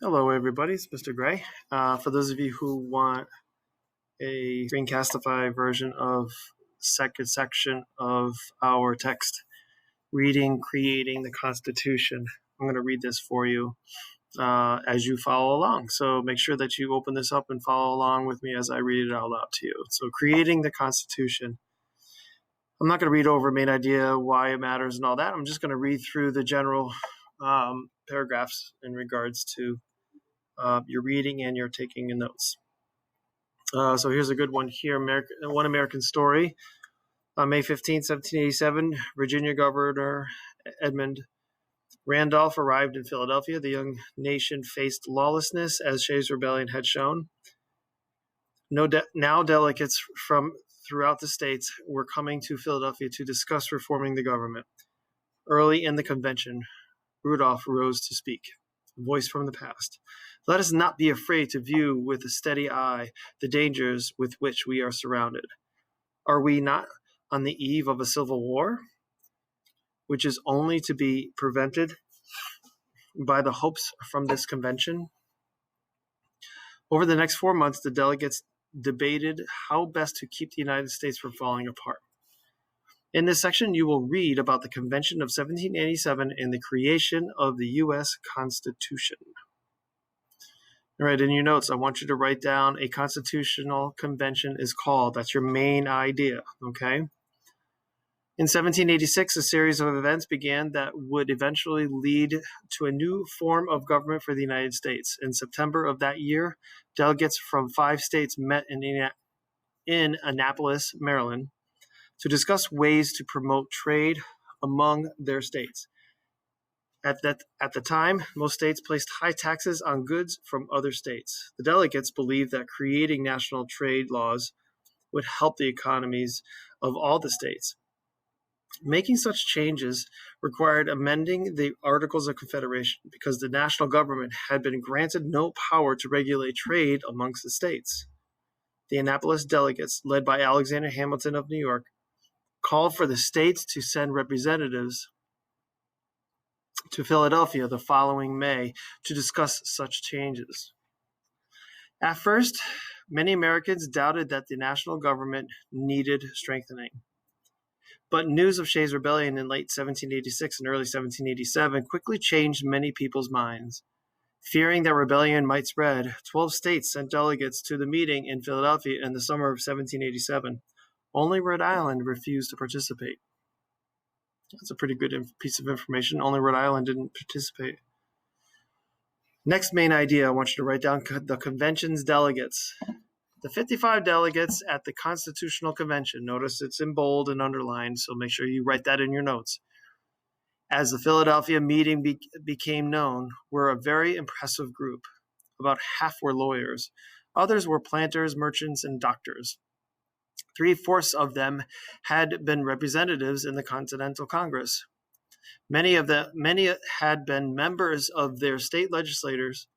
Hello, everybody. It's Mr. Gray. For those of you who want a Screencastify version of the second section of our text, reading, creating the Constitution, I'm going to read this for you as you follow along. So make sure that you open this up and follow along with me as I read it out loud to you. So, creating the Constitution. I'm not going to read over main idea, why it matters, and all that. I'm just going to read through the general paragraphs in regards to your reading and your taking notes. So here's a good one here. One American Story. On May 15, 1787, Virginia Governor Edmund Randolph arrived in Philadelphia. The young nation faced lawlessness, as Shays' Rebellion had shown. Now delegates from throughout the states were coming to Philadelphia to discuss reforming the government. Early in the convention, Rudolph rose to speak. Voice from the past. Let us not be afraid to view with a steady eye the dangers with which we are surrounded. Are we not on the eve of a civil war, which is only to be prevented by the hopes from this convention? Over the next 4 months, the delegates debated how best to keep the United States from falling apart. In this section, you will read about the Convention of 1787 and the creation of the U.S. Constitution. All right, in your notes, I want you to write down a constitutional convention is called. That's your main idea, okay? In 1786, a series of events began that would eventually lead to a new form of government for the United States. In September of that year, delegates from 5 states met in Annapolis, Maryland, to discuss ways to promote trade among their states. At the time, most states placed high taxes on goods from other states. The delegates believed that creating national trade laws would help the economies of all the states. Making such changes required amending the Articles of Confederation because the national government had been granted no power to regulate trade amongst the states. The Annapolis delegates, led by Alexander Hamilton of New York, called for the states to send representatives to Philadelphia the following May to discuss such changes. At first, many Americans doubted that the national government needed strengthening. But news of Shays' Rebellion in late 1786 and early 1787 quickly changed many people's minds. Fearing that rebellion might spread, 12 states sent delegates to the meeting in Philadelphia in the summer of 1787. Only Rhode Island refused to participate. That's a pretty good piece of information. Only Rhode Island didn't participate. Next main idea, I want you to write down the convention's delegates. The 55 delegates at the Constitutional Convention, notice it's in bold and underlined, so make sure you write that in your notes. As the Philadelphia meeting became known, were a very impressive group. About half were lawyers. Others were planters, merchants, and doctors. 3/4 of them had been representatives in the Continental Congress. Many had been members of their state legislatures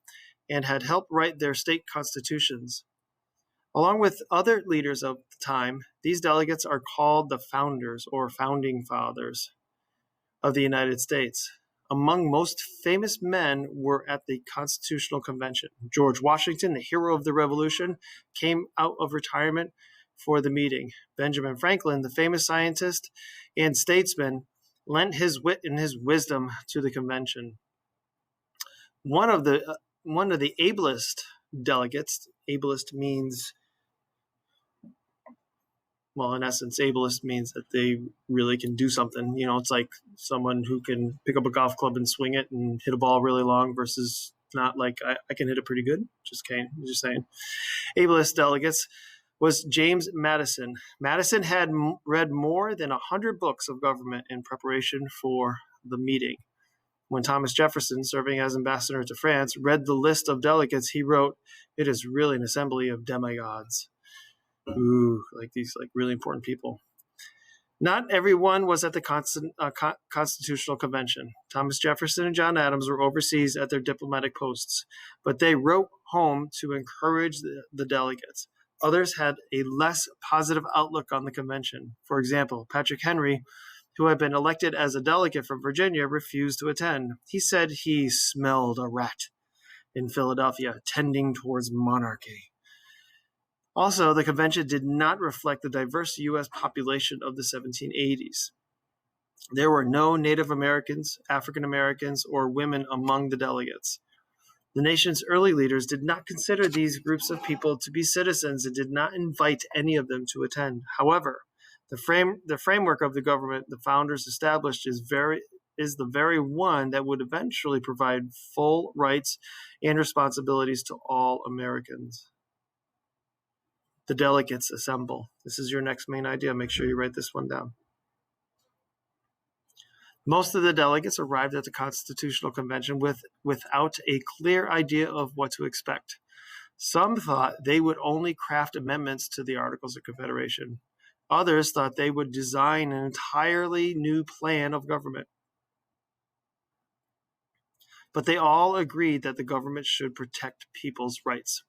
and had helped write their state constitutions. Along with other leaders of the time, these delegates are called the founders or founding fathers of the United States. Among most famous men were at the Constitutional Convention. George Washington, the hero of the Revolution, came out of retirement for the meeting. Benjamin Franklin, the famous scientist and statesman, lent his wit and his wisdom to the convention. One of the ablest delegates, ablest means, well, in essence, ableist means that they really can do something. You know, it's like someone who can pick up a golf club and swing it and hit a ball really long versus not like I can hit it pretty good. Just saying. Ableist delegates was James Madison. Madison had read more than 100 books of government in preparation for the meeting. When Thomas Jefferson, serving as ambassador to France, read the list of delegates, he wrote, "It is really an assembly of demigods." Ooh, like these really important people. Not everyone was at the Constitutional Convention. Thomas Jefferson and John Adams were overseas at their diplomatic posts, but they wrote home to encourage the delegates. Others had a less positive outlook on the convention. For example, Patrick Henry, who had been elected as a delegate from Virginia, refused to attend. He said he smelled a rat. in Philadelphia, tending towards monarchy. Also, the convention did not reflect the diverse U.S. population of the 1780s. There were no Native Americans, African Americans, or women among the delegates. The nation's early leaders did not consider these groups of people to be citizens and did not invite any of them to attend. However, the framework of the government the founders established is the very one that would eventually provide full rights and responsibilities to all Americans. The delegates assemble. This is your next main idea. Make sure you write this one down. Most of the delegates arrived at the Constitutional Convention without a clear idea of what to expect. Some thought they would only craft amendments to the Articles of Confederation. Others thought they would design an entirely new plan of government. But they all agreed that the government should protect people's rights.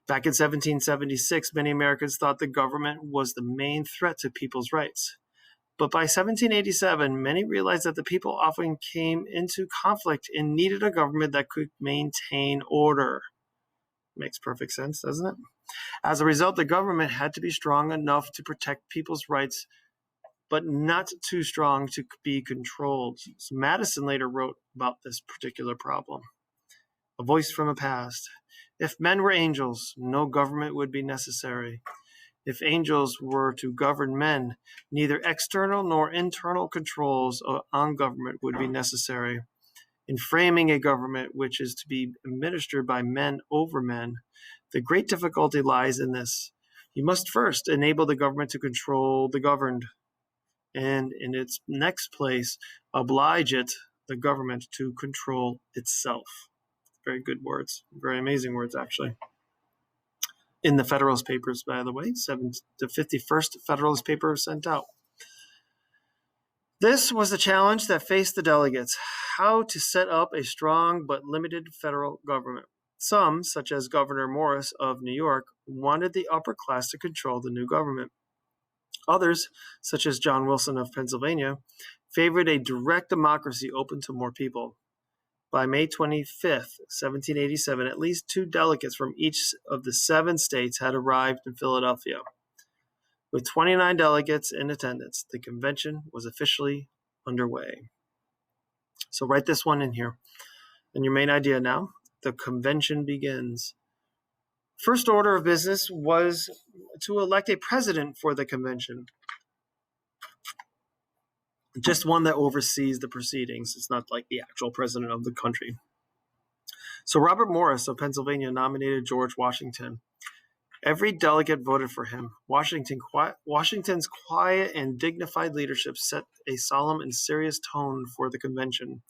Back in 1776, many Americans thought the government was the main threat to people's rights. But by 1787, many realized that the people often came into conflict and needed a government that could maintain order. Makes perfect sense, doesn't it? As a result, the government had to be strong enough to protect people's rights, but not too strong to be controlled. So Madison later wrote about this particular problem. A voice from the past. If men were angels, no government would be necessary. If angels were to govern men, neither external nor internal controls on government would be necessary. In framing a government which is to be administered by men over men, the great difficulty lies in this. You must first enable the government to control the governed, and in its next place, oblige it, the government, to control itself. Very good words, very amazing words, actually. In the Federalist Papers, by the way, the 51st Federalist paper sent out. This was the challenge that faced the delegates, how to set up a strong but limited federal government. Some, such as Gouverneur Morris of New York, wanted the upper class to control the new government. Others, such as John Wilson of Pennsylvania, favored a direct democracy open to more people. By May 25th, 1787, at least 2 delegates from each of the 7 states had arrived in Philadelphia. With 29 delegates in attendance, the convention was officially underway. So write this one in here. And your main idea now, the convention begins. First order of business was to elect a president for the convention. Just one that oversees the proceedings. It's not like the actual president of the country. So Robert Morris of Pennsylvania nominated George Washington. Every delegate voted for him. Washington's quiet and dignified leadership set a solemn and serious tone for the convention.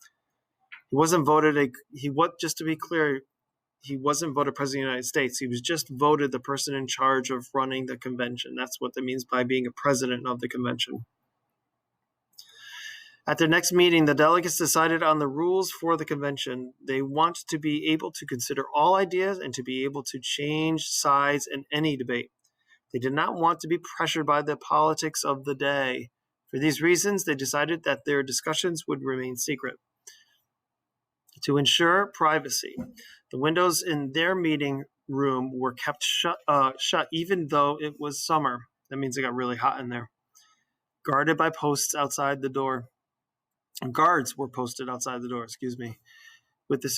Just to be clear, he wasn't voted president of the United States. He was just voted the person in charge of running the convention. That's what that means by being a president of the convention. At their next meeting, the delegates decided on the rules for the convention. They want to be able to consider all ideas and to be able to change sides in any debate. They did not want to be pressured by the politics of the day. For these reasons, they decided that their discussions would remain secret. To ensure privacy, the windows in their meeting room were kept shut even though it was summer. That means it got really hot in there. Guarded by posts outside the door. Guards were posted outside the door. With the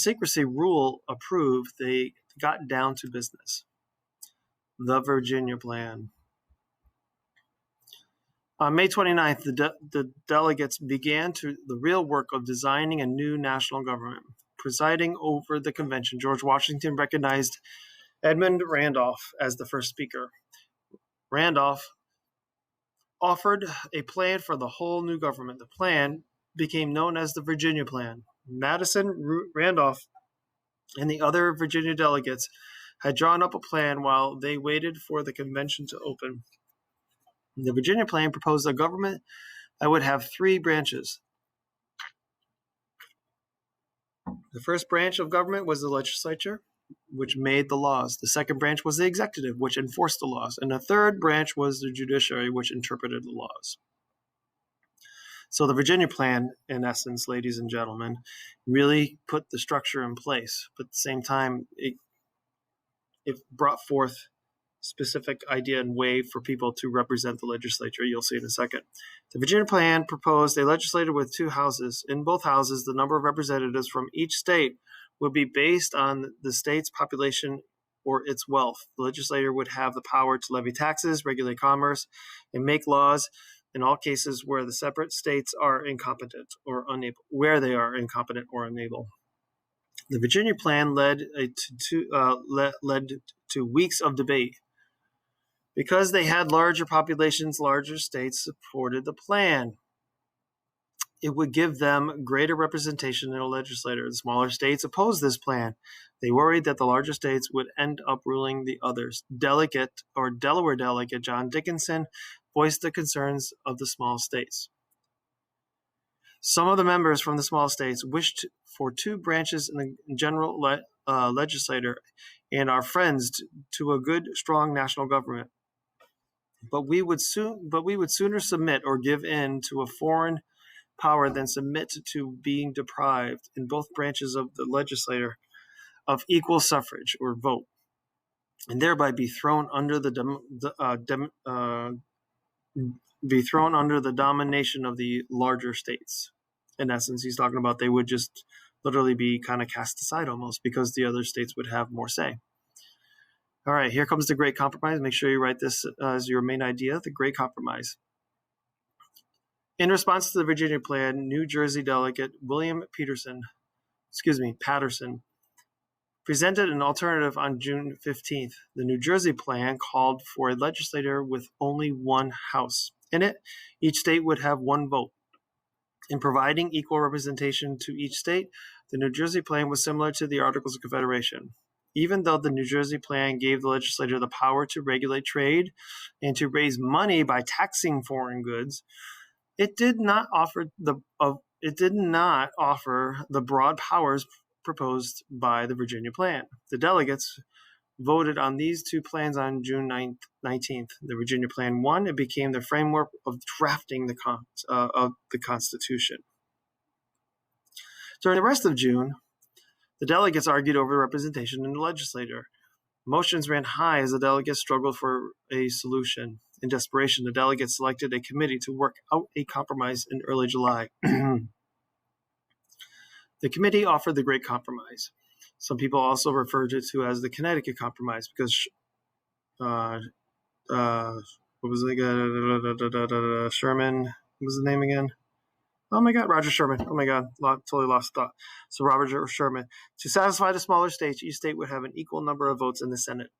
secrecy rule approved, they got down to business. The Virginia Plan. On May 29th, the delegates began the real work of designing a new national government. Presiding over the convention, George Washington recognized Edmund Randolph as the first speaker. Randolph offered a plan for the whole new government. The plan became known as the Virginia Plan. Madison, Randolph, and the other Virginia delegates had drawn up a plan while they waited for the convention to open. The Virginia Plan proposed a government that would have 3 branches. The first branch of government was the legislature, which made the laws. The second branch was the executive, which enforced the laws. And the third branch was the judiciary, which interpreted the laws. So the Virginia Plan, in essence, ladies and gentlemen, really put the structure in place, but at the same time, it brought forth specific idea and way for people to represent the legislature. You'll see in a second. The Virginia Plan proposed a legislature with two houses. In both houses, the number of representatives from each state would be based on the state's population or its wealth. The legislature would have the power to levy taxes, regulate commerce, and make laws in all cases where the separate states are incompetent or unable, where they are incompetent or unable. The Virginia Plan led to weeks of debate. Because they had larger populations, larger states supported the plan. It would give them greater representation in a legislature. The smaller states opposed this plan. They worried that the larger states would end up ruling the others. Delaware delegate John Dickinson voiced the concerns of the small states. Some of the members from the small states wished for two branches in the general legislature and are friends to a good, strong national government. But we would sooner submit or give in to a foreign power than submit to being deprived in both branches of the legislature of equal suffrage or vote, and thereby be thrown under the domination of the larger states. In essence, he's talking about they would just literally be kind of cast aside almost because the other states would have more say. All right, here comes the Great Compromise. Make sure you write this as your main idea, the Great Compromise. In response to the Virginia Plan, New Jersey delegate William Patterson presented an alternative on June 15th. The New Jersey Plan called for a legislature with only one house. In it, each state would have one vote. In providing equal representation to each state, the New Jersey Plan was similar to the Articles of Confederation. Even though the New Jersey Plan gave the legislature the power to regulate trade and to raise money by taxing foreign goods, it did not offer the broad powers proposed by the Virginia Plan. The delegates voted on these two plans on June 19th. The Virginia Plan won. It became the framework of drafting of the Constitution. During the rest of June, the delegates argued over representation in the legislature. Emotions ran high as the delegates struggled for a solution. In desperation, the delegates selected a committee to work out a compromise in early July. The committee offered the Great Compromise. Some people also referred to it as the Connecticut Compromise because what was it? Sherman. What was the name again? Oh my God, Roger Sherman. Oh my God, totally lost thought. So Roger Sherman. To satisfy the smaller states, each state would have an equal number of votes in the Senate.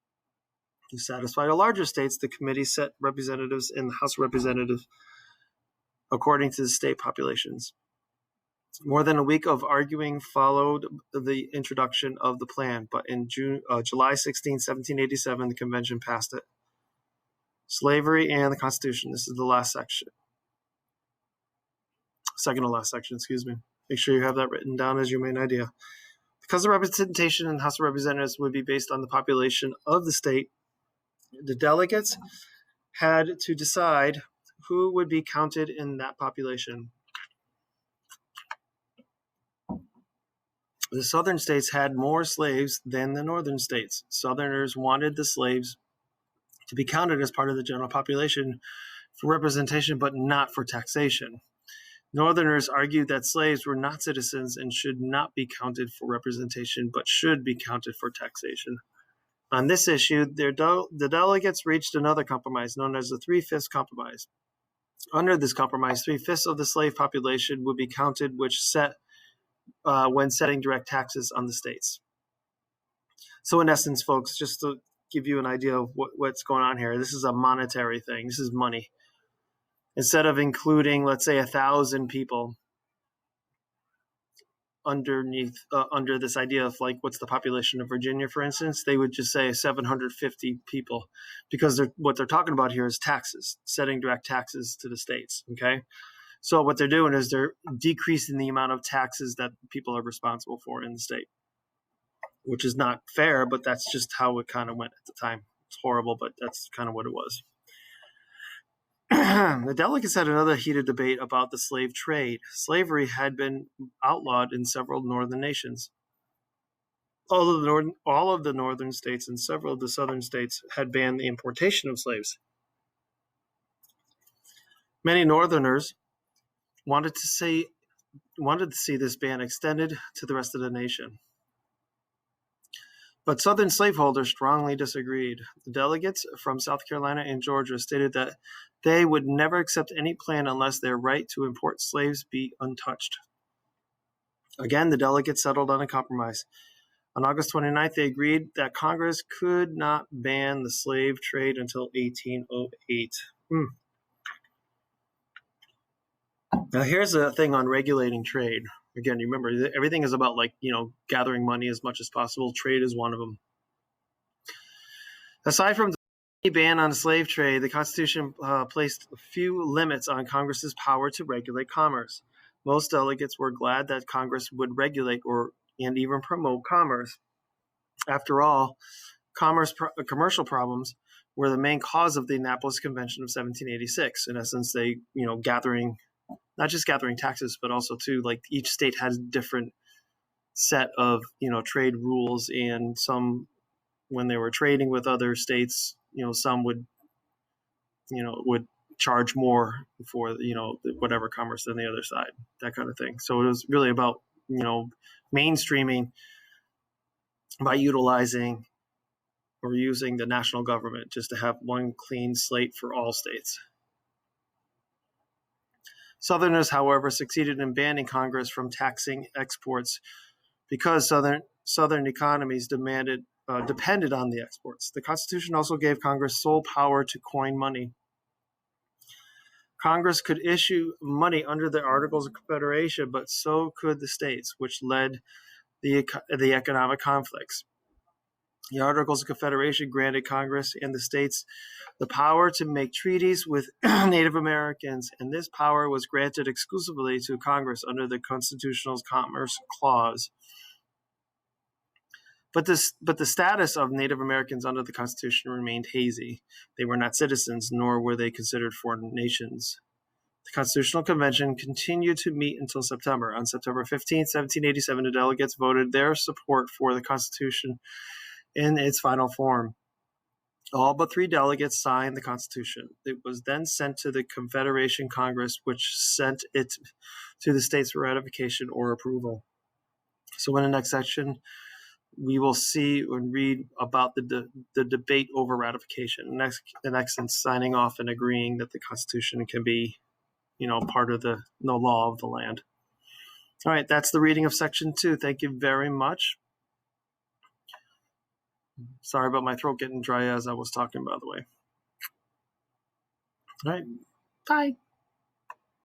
To satisfy the larger states, the committee set representatives in the House of Representatives according to the state populations. More than a week of arguing followed the introduction of the plan, but in July 16, 1787, the convention passed it. Slavery and the Constitution. This is the last section. Second to last section, excuse me. Make sure you have that written down as your main idea. Because the representation in the House of Representatives would be based on the population of the state, the delegates had to decide who would be counted in that population. The southern states had more slaves than the northern states. Southerners wanted the slaves to be counted as part of the general population for representation, but not for taxation. Northerners argued that slaves were not citizens and should not be counted for representation, but should be counted for taxation. On this issue, the delegates reached another compromise known as the Three-Fifths Compromise. Under this compromise, 3/5 of the slave population would be counted, which set when setting direct taxes on the states. So in essence, folks, just to give you an idea of what's going on here, this is a monetary thing. This is money. Instead of including, let's say, 1,000 people under this idea of like what's the population of Virginia, for instance, they would just say 750 people because what they're talking about here is taxes, setting direct taxes to the states, okay? So what they're doing is they're decreasing the amount of taxes that people are responsible for in the state, which is not fair, but that's just how it kind of went at the time. It's horrible, but that's kind of what it was. The delegates had another heated debate about the slave trade. Slavery had been outlawed in several northern nations. All of the northern states and several of the southern states had banned the importation of slaves. Many Northerners wanted to see this ban extended to the rest of the nation. But Southern slaveholders strongly disagreed. The delegates from South Carolina and Georgia stated that they would never accept any plan unless their right to import slaves be untouched. Again, the delegates settled on a compromise. On August 29th, they agreed that Congress could not ban the slave trade until 1808. Now, here's the thing on regulating trade. Again, you remember, everything is about gathering money as much as possible. Trade is one of them. Aside from the ban on the slave trade, the Constitution placed a few limits on Congress's power to regulate commerce. Most delegates were glad that Congress would regulate and even promote commerce. After all, commercial problems were the main cause of the Annapolis Convention of 1786. In essence, they, not just gathering taxes, but also too, each state has different set of, trade rules, and some, when they were trading with other states, some would charge more for, whatever commerce than the other side, that kind of thing. So it was really about, mainstreaming by utilizing or using the national government just to have one clean slate for all states. Southerners, however, succeeded in banning Congress from taxing exports because Southern economies depended on the exports. The Constitution also gave Congress sole power to coin money. Congress could issue money under the Articles of Confederation, but so could the states, which led the economic conflicts. The Articles of Confederation granted Congress and the states the power to make treaties with Native Americans, and this power was granted exclusively to Congress under the Constitutional's Commerce Clause. But the status of Native Americans under the Constitution remained hazy. They were not citizens, nor were they considered foreign nations. The Constitutional Convention continued to meet until September. On September 15, 1787, the delegates voted their support for the Constitution in its final form. All but 3 delegates signed the Constitution. It was then sent to the Confederation Congress, which sent it to the states for ratification or approval. So in the next section, we will see and read about the debate over ratification. The next is signing off and agreeing that the Constitution can be, part of the law of the land. All right, that's the reading of section 2. Thank you very much. Sorry about my throat getting dry as I was talking, by the way. All right, bye.